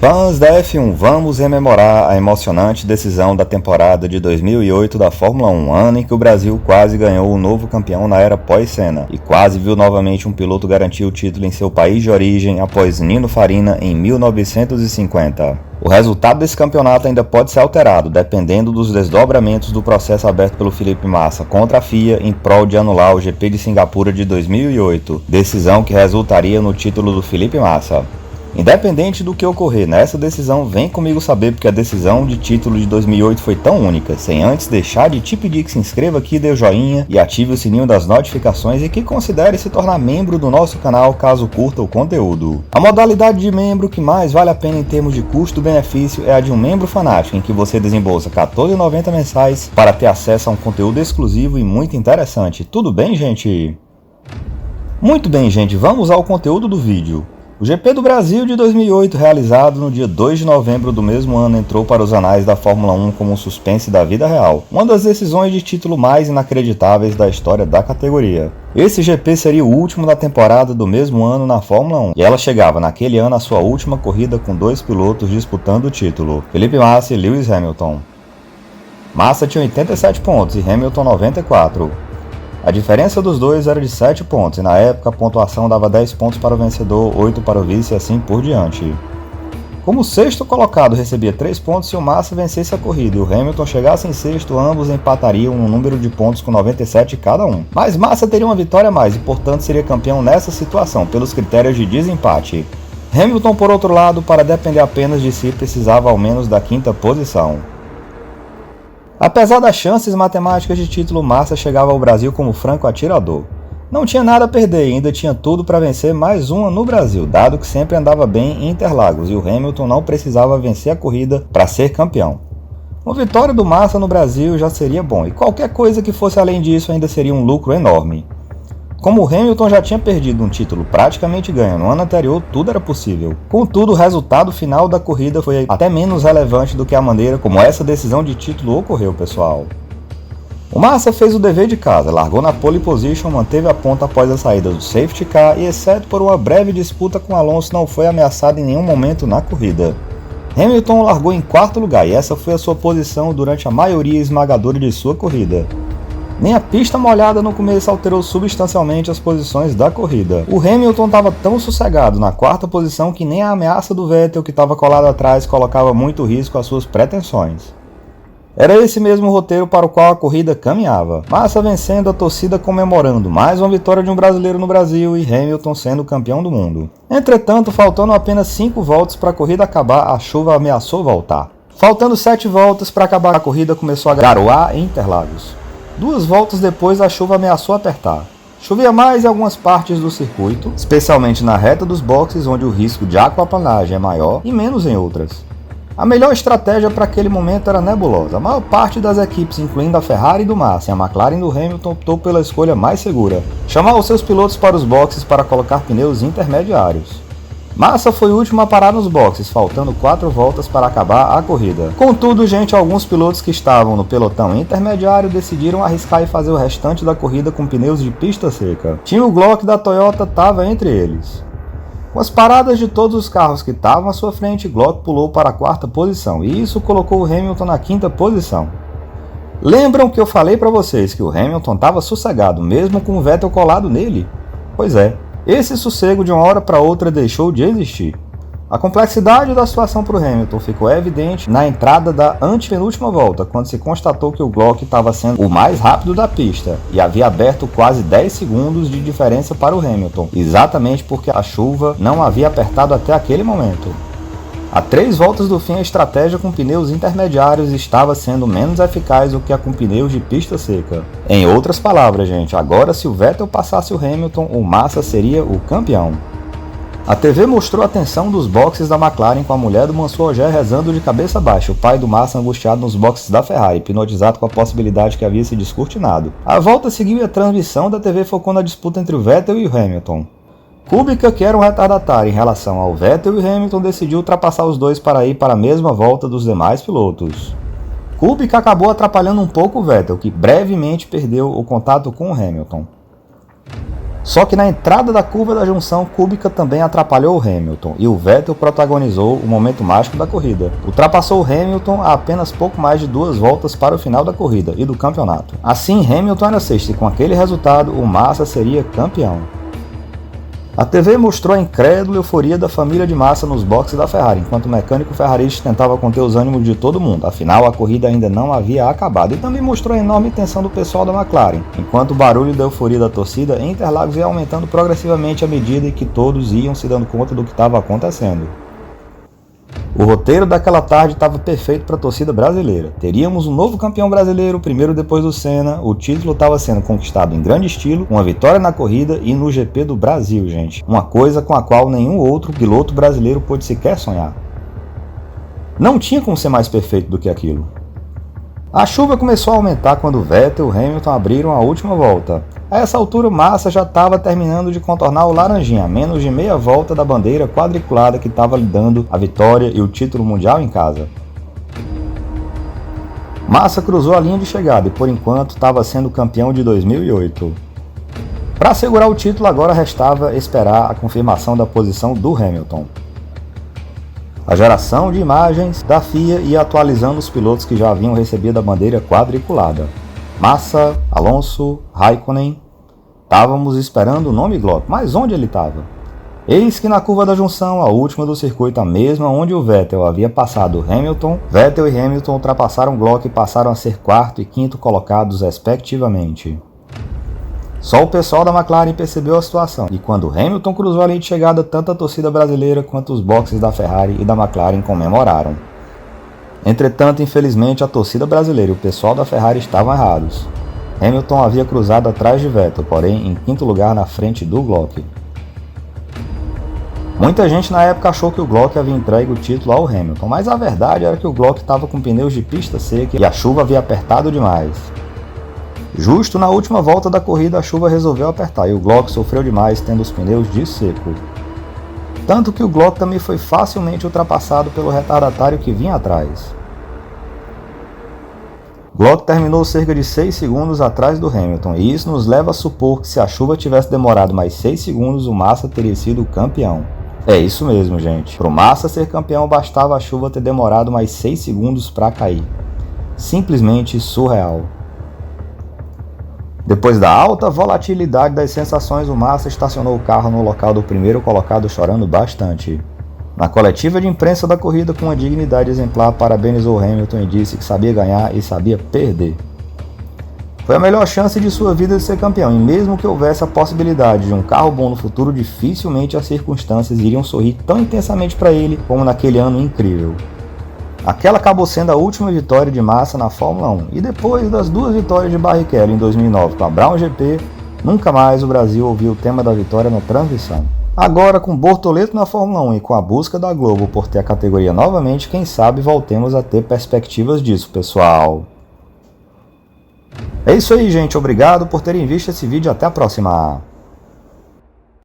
Fãs da F1, vamos rememorar a emocionante decisão da temporada de 2008 da Fórmula 1, ano em que o Brasil quase ganhou o novo campeão na era pós-Senna e quase viu novamente um piloto garantir o título em seu país de origem após Nino Farina em 1950. O resultado desse campeonato ainda pode ser alterado, dependendo dos desdobramentos do processo aberto pelo Felipe Massa contra a FIA em prol de anular o GP de Singapura de 2008, decisão que resultaria no título do Felipe Massa. Independente do que ocorrer nessa decisão, vem comigo saber porque a decisão de título de 2008 foi tão única. Sem antes deixar de te pedir que se inscreva aqui, dê o joinha e ative o sininho das notificações e que considere se tornar membro do nosso canal caso curta o conteúdo. A modalidade de membro que mais vale a pena em termos de custo-benefício é a de um membro fanático, em que você desembolsa R$ 14,90 mensais para ter acesso a um conteúdo exclusivo e muito interessante. Tudo bem, gente? Muito bem, gente, vamos ao conteúdo do vídeo. O GP do Brasil de 2008, realizado no dia 2 de novembro do mesmo ano, entrou para os anais da Fórmula 1 como um suspense da vida real, uma das decisões de título mais inacreditáveis da história da categoria. Esse GP seria o último da temporada do mesmo ano na Fórmula 1, e ela chegava naquele ano à sua última corrida com dois pilotos disputando o título, Felipe Massa e Lewis Hamilton. Massa tinha 87 pontos e Hamilton 94. A diferença dos dois era de 7 pontos, e na época a pontuação dava 10 pontos para o vencedor, 8 para o vice e assim por diante. Como o sexto colocado recebia 3 pontos se o Massa vencesse a corrida e o Hamilton chegasse em sexto, ambos empatariam no número de pontos com 97 cada um. Mas Massa teria uma vitória a mais e portanto seria campeão nessa situação, pelos critérios de desempate. Hamilton, por outro lado, para depender apenas de si, precisava ao menos da quinta posição. Apesar das chances matemáticas de título, Massa chegava ao Brasil como franco atirador. Não tinha nada a perder e ainda tinha tudo para vencer mais uma no Brasil, dado que sempre andava bem em Interlagos e o Hamilton não precisava vencer a corrida para ser campeão. Uma vitória do Massa no Brasil já seria bom, e qualquer coisa que fosse além disso ainda seria um lucro enorme. Como o Hamilton já tinha perdido um título praticamente ganho no ano anterior, tudo era possível. Contudo, o resultado final da corrida foi até menos relevante do que a maneira como essa decisão de título ocorreu, pessoal. O Massa fez o dever de casa, largou na pole position, manteve a ponta após a saída do safety car e, exceto por uma breve disputa com Alonso, não foi ameaçado em nenhum momento na corrida. Hamilton largou em quarto lugar e essa foi a sua posição durante a maioria esmagadora de sua corrida. Nem a pista molhada no começo alterou substancialmente as posições da corrida. O Hamilton estava tão sossegado na quarta posição que nem a ameaça do Vettel, que estava colado atrás, colocava muito risco às suas pretensões. Era esse mesmo roteiro para o qual a corrida caminhava. Massa vencendo, a torcida comemorando mais uma vitória de um brasileiro no Brasil e Hamilton sendo campeão do mundo. Entretanto, faltando apenas 5 voltas para a corrida acabar, a chuva ameaçou voltar. Faltando 7 voltas para acabar a corrida, começou a garoar em Interlagos. 2 voltas depois, a chuva ameaçou apertar. Chovia mais em algumas partes do circuito, especialmente na reta dos boxes, onde o risco de aquaplanagem é maior, e menos em outras. A melhor estratégia para aquele momento era nebulosa. A maior parte das equipes, incluindo a Ferrari e do Massa e a McLaren do Hamilton, optou pela escolha mais segura: chamar os seus pilotos para os boxes para colocar pneus intermediários. Massa foi o último a parar nos boxes, faltando 4 voltas para acabar a corrida. Contudo, alguns pilotos que estavam no pelotão intermediário decidiram arriscar e fazer o restante da corrida com pneus de pista seca. Timo Glock da Toyota estava entre eles. Com as paradas de todos os carros que estavam à sua frente, Glock pulou para a quarta posição, e isso colocou o Hamilton na quinta posição. Lembram que eu falei para vocês que o Hamilton estava sossegado, mesmo com o Vettel colado nele? Pois é. Esse sossego de uma hora para outra deixou de existir. A complexidade da situação para o Hamilton ficou evidente na entrada da antepenúltima volta, quando se constatou que o Glock estava sendo o mais rápido da pista e havia aberto quase 10 segundos de diferença para o Hamilton, exatamente porque a chuva não havia apertado até aquele momento. A 3 voltas do fim, a estratégia com pneus intermediários estava sendo menos eficaz do que a com pneus de pista seca. Em outras palavras, agora se o Vettel passasse o Hamilton, o Massa seria o campeão. A TV mostrou a tensão dos boxes da McLaren com a mulher do Mansur Ogier rezando de cabeça baixa, o pai do Massa angustiado nos boxes da Ferrari, hipnotizado com a possibilidade que havia se descortinado. A volta seguiu e a transmissão da TV focou na disputa entre o Vettel e o Hamilton. Kubica, que era um retardatário em relação ao Vettel e Hamilton, decidiu ultrapassar os dois para ir para a mesma volta dos demais pilotos. Kubica acabou atrapalhando um pouco o Vettel, que brevemente perdeu o contato com o Hamilton. Só que na entrada da curva da junção, Kubica também atrapalhou o Hamilton e o Vettel protagonizou o momento mágico da corrida. Ultrapassou o Hamilton a apenas pouco mais de 2 voltas para o final da corrida e do campeonato. Assim, Hamilton era sexto e com aquele resultado, o Massa seria campeão. A TV mostrou a incrédula euforia da família de Massa nos boxes da Ferrari, enquanto o mecânico ferrarista tentava conter os ânimos de todo mundo, afinal a corrida ainda não havia acabado, e também mostrou a enorme tensão do pessoal da McLaren, enquanto o barulho da euforia da torcida em Interlagos ia aumentando progressivamente à medida em que todos iam se dando conta do que estava acontecendo. O roteiro daquela tarde estava perfeito para a torcida brasileira. Teríamos um novo campeão brasileiro, primeiro depois do Senna, o título estava sendo conquistado em grande estilo, uma vitória na corrida e no GP do Brasil, gente. Uma coisa com a qual nenhum outro piloto brasileiro pôde sequer sonhar. Não tinha como ser mais perfeito do que aquilo. A chuva começou a aumentar quando Vettel e Hamilton abriram a última volta. A essa altura, Massa já estava terminando de contornar o Laranjinha, a menos de meia volta da bandeira quadriculada que estava lhe dando a vitória e o título mundial em casa. Massa cruzou a linha de chegada e, por enquanto, estava sendo campeão de 2008. Para assegurar o título, agora restava esperar a confirmação da posição do Hamilton. A geração de imagens da FIA ia atualizando os pilotos que já haviam recebido a bandeira quadriculada. Massa, Alonso, Raikkonen. Estávamos esperando o nome Glock, mas onde ele estava? Eis que na curva da junção, a última do circuito, a mesma onde o Vettel havia passado Hamilton, Vettel e Hamilton ultrapassaram Glock e passaram a ser quarto e quinto colocados respectivamente. Só o pessoal da McLaren percebeu a situação, e quando Hamilton cruzou a linha de chegada, tanto a torcida brasileira quanto os boxes da Ferrari e da McLaren comemoraram. Entretanto, infelizmente, a torcida brasileira e o pessoal da Ferrari estavam errados. Hamilton havia cruzado atrás de Vettel, porém em quinto lugar na frente do Glock. Muita gente na época achou que o Glock havia entregue o título ao Hamilton, mas a verdade era que o Glock estava com pneus de pista seca e a chuva havia apertado demais. Justo na última volta da corrida, a chuva resolveu apertar e o Glock sofreu demais tendo os pneus de seco. Tanto que o Glock também foi facilmente ultrapassado pelo retardatário que vinha atrás. Glock terminou cerca de 6 segundos atrás do Hamilton, e isso nos leva a supor que se a chuva tivesse demorado mais 6 segundos, o Massa teria sido o campeão. É isso mesmo, gente. Para o Massa ser campeão, bastava a chuva ter demorado mais 6 segundos para cair. Simplesmente surreal. Depois da alta volatilidade das sensações, o Massa estacionou o carro no local do primeiro colocado chorando bastante. Na coletiva de imprensa da corrida, com uma dignidade exemplar, parabenizou Hamilton e disse que sabia ganhar e sabia perder. Foi a melhor chance de sua vida de ser campeão, e mesmo que houvesse a possibilidade de um carro bom no futuro, dificilmente as circunstâncias iriam sorrir tão intensamente para ele como naquele ano incrível. Aquela acabou sendo a última vitória de Massa na Fórmula 1, e depois das 2 vitórias de Barrichello em 2009 com a Brown GP, nunca mais o Brasil ouviu o tema da vitória na transmissão. Agora, com Bortoleto na Fórmula 1 e com a busca da Globo por ter a categoria novamente, quem sabe voltemos a ter perspectivas disso, pessoal. É isso aí, gente. Obrigado por terem visto esse vídeo. Até a próxima.